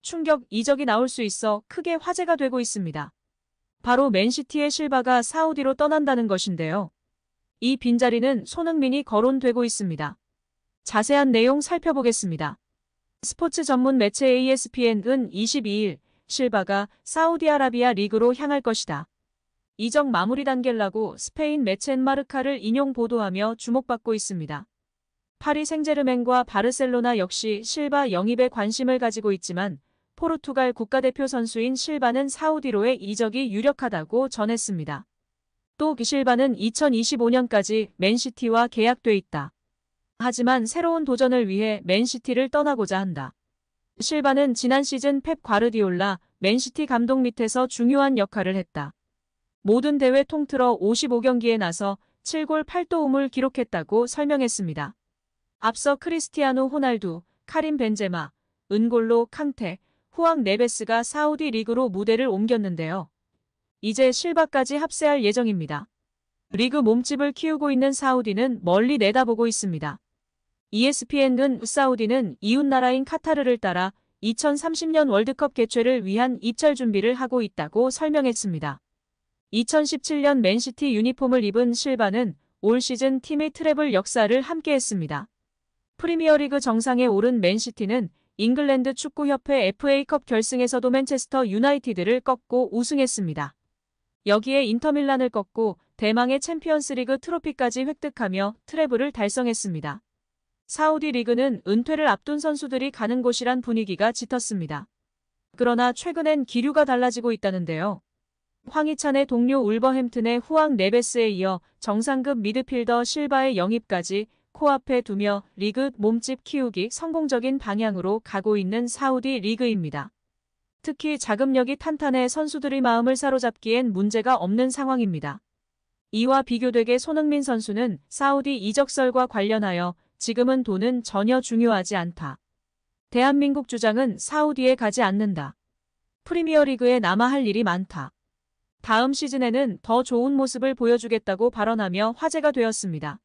충격 이적이 나올 수 있어 크게 화제가 되고 있습니다. 바로 맨시티의 실바가 사우디로 떠난다는 것인데요. 이 빈자리는 손흥민이 거론되고 있습니다. 자세한 내용 살펴보겠습니다. 스포츠 전문 매체 ESPN은 22일 실바가 사우디아라비아 리그로 향할 것이다. 이적 마무리 단계라고 스페인 매체 마르카를 인용 보도하며 주목받고 있습니다. 파리 생제르맹과 바르셀로나 역시 실바 영입에 관심을 가지고 있지만 포르투갈 국가대표 선수인 실바는 사우디로의 이적이 유력하다고 전했습니다. 또 실바는 2025년까지 맨시티와 계약돼 있다. 하지만 새로운 도전을 위해 맨시티를 떠나고자 한다. 실바는 지난 시즌 펩 과르디올라 맨시티 감독 밑에서 중요한 역할을 했다. 모든 대회 통틀어 55경기에 나서 7골 8도움을 기록했다고 설명했습니다. 앞서 크리스티아노 호날두, 카림 벤제마, 은골로 칸테, 후앙 네베스가 사우디 리그로 무대를 옮겼는데요. 이제 실바까지 합세할 예정입니다. 리그 몸집을 키우고 있는 사우디는 멀리 내다보고 있습니다. ESPN은 사우디는 이웃나라인 카타르를 따라 2030년 월드컵 개최를 위한 입찰 준비를 하고 있다고 설명했습니다. 2017년 맨시티 유니폼을 입은 실바는 올 시즌 팀의 트래블 역사를 함께했습니다. 프리미어리그 정상에 오른 맨시티는 잉글랜드 축구협회 FA컵 결승에서도 맨체스터 유나이티드를 꺾고 우승했습니다. 여기에 인터밀란을 꺾고 대망의 챔피언스리그 트로피까지 획득하며 트래블을 달성했습니다. 사우디 리그는 은퇴를 앞둔 선수들이 가는 곳이란 분위기가 짙었습니다. 그러나 최근엔 기류가 달라지고 있다는데요. 황희찬의 동료 울버햄튼의 후앙 네베스에 이어 정상급 미드필더 실바의 영입까지 코앞에 두며 리그 몸집 키우기 성공적인 방향으로 가고 있는 사우디 리그입니다. 특히 자금력이 탄탄해 선수들의 마음을 사로잡기엔 문제가 없는 상황입니다. 이와 비교되게 손흥민 선수는 사우디 이적설과 관련하여 지금은 돈은 전혀 중요하지 않다. 대한민국 주장은 사우디에 가지 않는다. 프리미어리그에 남아 할 일이 많다. 다음 시즌에는 더 좋은 모습을 보여주겠다고 발언하며 화제가 되었습니다.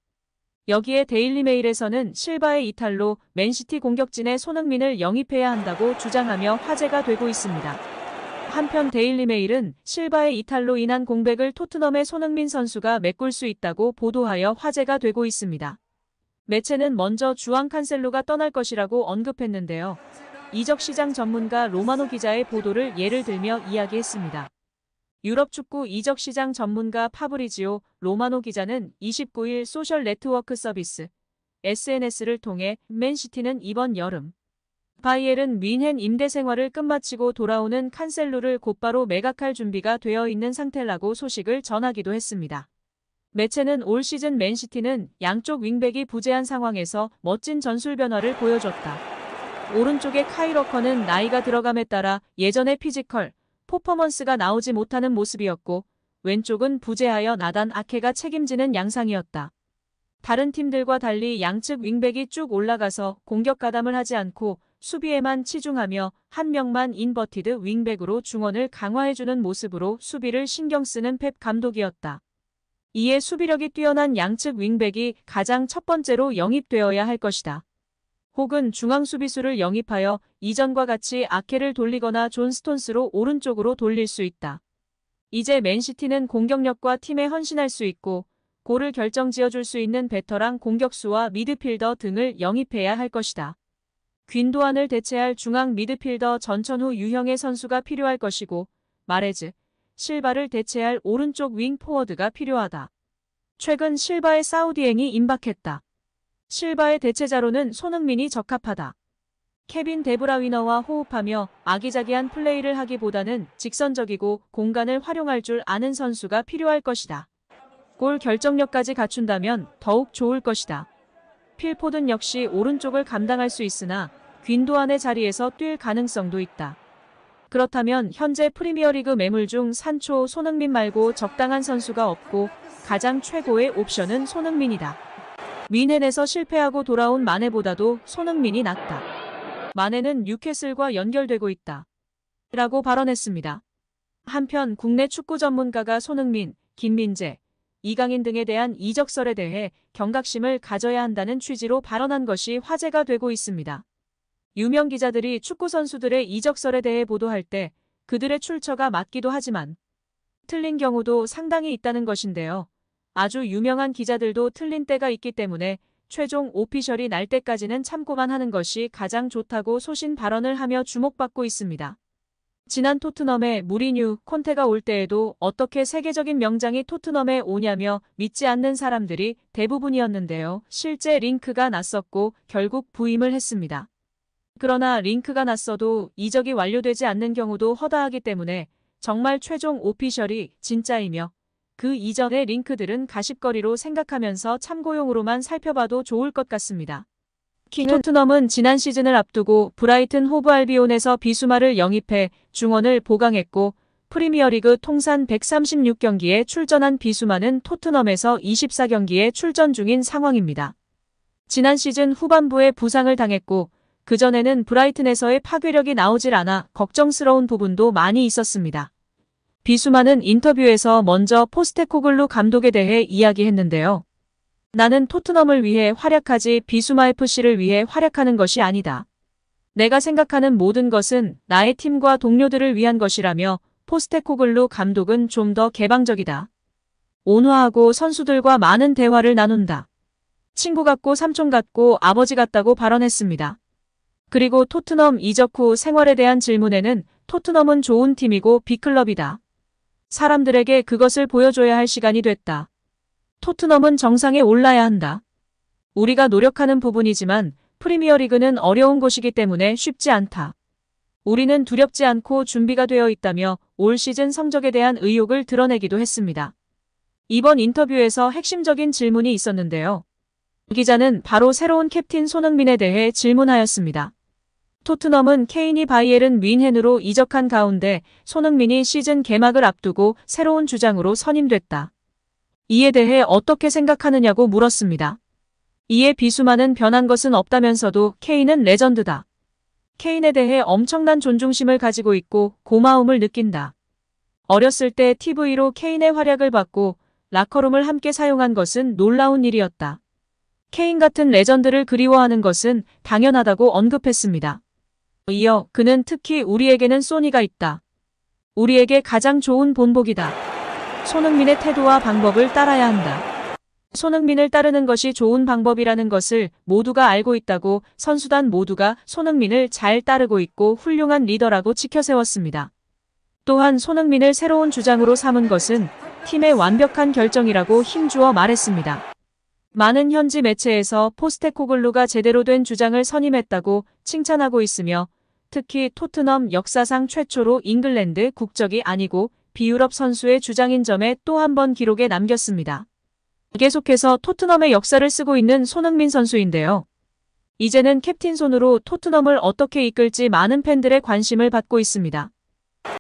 여기에 데일리메일에서는 실바의 이탈로 맨시티 공격진에 손흥민을 영입해야 한다고 주장하며 화제가 되고 있습니다. 한편 데일리메일은 실바의 이탈로 인한 공백을 토트넘의 손흥민 선수가 메꿀 수 있다고 보도하여 화제가 되고 있습니다. 매체는 먼저 주앙 칸셀로가 떠날 것이라고 언급했는데요. 이적 시장 전문가 로마노 기자의 보도를 예를 들며 이야기했습니다. 유럽 축구 이적 시장 전문가 파브리지오 로마노 기자는 29일 소셜 네트워크 서비스 SNS를 통해 맨시티는 이번 여름 바이에른 뮌헨 임대 생활을 끝마치고 돌아오는 칸셀로를 곧바로 매각할 준비가 되어 있는 상태라고 소식을 전하기도 했습니다. 매체는 올 시즌 맨시티는 양쪽 윙백이 부재한 상황에서 멋진 전술 변화를 보여줬다. 오른쪽의 카일 워커는 나이가 들어감에 따라 예전의 피지컬, 퍼포먼스가 나오지 못하는 모습이었고 왼쪽은 부재하여 나단 아케가 책임지는 양상이었다. 다른 팀들과 달리 양측 윙백이 쭉 올라가서 공격 가담을 하지 않고 수비에만 치중하며 한 명만 인버티드 윙백으로 중원을 강화해주는 모습으로 수비를 신경 쓰는 펩 감독이었다. 이에 수비력이 뛰어난 양측 윙백이 가장 첫 번째로 영입되어야 할 것이다. 혹은 중앙 수비수를 영입하여 이전과 같이 아케를 돌리거나 존 스톤스로 오른쪽으로 돌릴 수 있다. 이제 맨시티는 공격력과 팀에 헌신할 수 있고 골을 결정지어줄 수 있는 베테랑 공격수와 미드필더 등을 영입해야 할 것이다. 귄도안을 대체할 중앙 미드필더 전천후 유형의 선수가 필요할 것이고 마레즈, 실바를 대체할 오른쪽 윙 포워드가 필요하다. 최근 실바의 사우디행이 임박했다. 실바의 대체자로는 손흥민이 적합하다. 케빈 데브라위너와 호흡하며 아기자기한 플레이를 하기보다는 직선적이고 공간을 활용할 줄 아는 선수가 필요할 것이다. 골 결정력까지 갖춘다면 더욱 좋을 것이다. 필포든 역시 오른쪽을 감당할 수 있으나 귄도안의 자리에서 뛸 가능성도 있다. 그렇다면 현재 프리미어리그 매물 중 산초 손흥민 말고 적당한 선수가 없고 가장 최고의 옵션은 손흥민이다. 뮌헨에서 실패하고 돌아온 마네보다도 손흥민이 낫다. 마네는 뉴캐슬과 연결되고 있다. 라고 발언했습니다. 한편 국내 축구 전문가가 손흥민, 김민재, 이강인 등에 대한 이적설에 대해 경각심을 가져야 한다는 취지로 발언한 것이 화제가 되고 있습니다. 유명 기자들이 축구 선수들의 이적설에 대해 보도할 때 그들의 출처가 맞기도 하지만 틀린 경우도 상당히 있다는 것인데요. 아주 유명한 기자들도 틀린 때가 있기 때문에 최종 오피셜이 날 때까지는 참고만 하는 것이 가장 좋다고 소신 발언을 하며 주목받고 있습니다. 지난 토트넘에 무리뉴, 콘테가 올 때에도 어떻게 세계적인 명장이 토트넘에 오냐며 믿지 않는 사람들이 대부분이었는데요. 실제 링크가 났었고 결국 부임을 했습니다. 그러나 링크가 났어도 이적이 완료되지 않는 경우도 허다하기 때문에 정말 최종 오피셜이 진짜이며 그 이전의 링크들은 가십거리로 생각하면서 참고용으로만 살펴봐도 좋을 것 같습니다. 토트넘은 지난 시즌을 앞두고 브라이튼 호브 알비온에서 비수마를 영입해 중원을 보강했고 프리미어리그 통산 136경기에 출전한 비수마는 토트넘에서 24경기에 출전 중인 상황입니다. 지난 시즌 후반부에 부상을 당했고 그전에는 브라이튼에서의 파괴력이 나오질 않아 걱정스러운 부분도 많이 있었습니다. 비수마는 인터뷰에서 먼저 포스테코글루 감독에 대해 이야기했는데요. 나는 토트넘을 위해 활약하지 비수마 FC를 위해 활약하는 것이 아니다. 내가 생각하는 모든 것은 나의 팀과 동료들을 위한 것이라며 포스테코글루 감독은 좀 더 개방적이다. 온화하고 선수들과 많은 대화를 나눈다. 친구 같고 삼촌 같고 아버지 같다고 발언했습니다. 그리고 토트넘 이적 후 생활에 대한 질문에는 토트넘은 좋은 팀이고 빅클럽이다. 사람들에게 그것을 보여줘야 할 시간이 됐다. 토트넘은 정상에 올라야 한다. 우리가 노력하는 부분이지만 프리미어리그는 어려운 곳이기 때문에 쉽지 않다. 우리는 두렵지 않고 준비가 되어 있다며 올 시즌 성적에 대한 의욕을 드러내기도 했습니다. 이번 인터뷰에서 핵심적인 질문이 있었는데요. 기자는 바로 새로운 캡틴 손흥민에 대해 질문하였습니다. 토트넘은 케인이 바이에른 뮌헨으로 이적한 가운데 손흥민이 시즌 개막을 앞두고 새로운 주장으로 선임됐다. 이에 대해 어떻게 생각하느냐고 물었습니다. 이에 비수마는 변한 것은 없다면서도 케인은 레전드다. 케인에 대해 엄청난 존중심을 가지고 있고 고마움을 느낀다. 어렸을 때 TV로 케인의 활약을 봤고 라커룸을 함께 사용한 것은 놀라운 일이었다. 케인 같은 레전드를 그리워하는 것은 당연하다고 언급했습니다. 이어 그는 특히 우리에게는 소니가 있다. 우리에게 가장 좋은 본보기다. 손흥민의 태도와 방법을 따라야 한다. 손흥민을 따르는 것이 좋은 방법이라는 것을 모두가 알고 있다고 선수단 모두가 손흥민을 잘 따르고 있고 훌륭한 리더라고 지켜세웠습니다. 또한 손흥민을 새로운 주장으로 삼은 것은 팀의 완벽한 결정이라고 힘주어 말했습니다. 많은 현지 매체에서 포스테코글루가 제대로 된 주장을 선임했다고 칭찬하고 있으며 특히 토트넘 역사상 최초로 잉글랜드 국적이 아니고 비유럽 선수의 주장인 점에 또 한 번 기록에 남겼습니다. 계속해서 토트넘의 역사를 쓰고 있는 손흥민 선수인데요. 이제는 캡틴 손으로 토트넘을 어떻게 이끌지 많은 팬들의 관심을 받고 있습니다.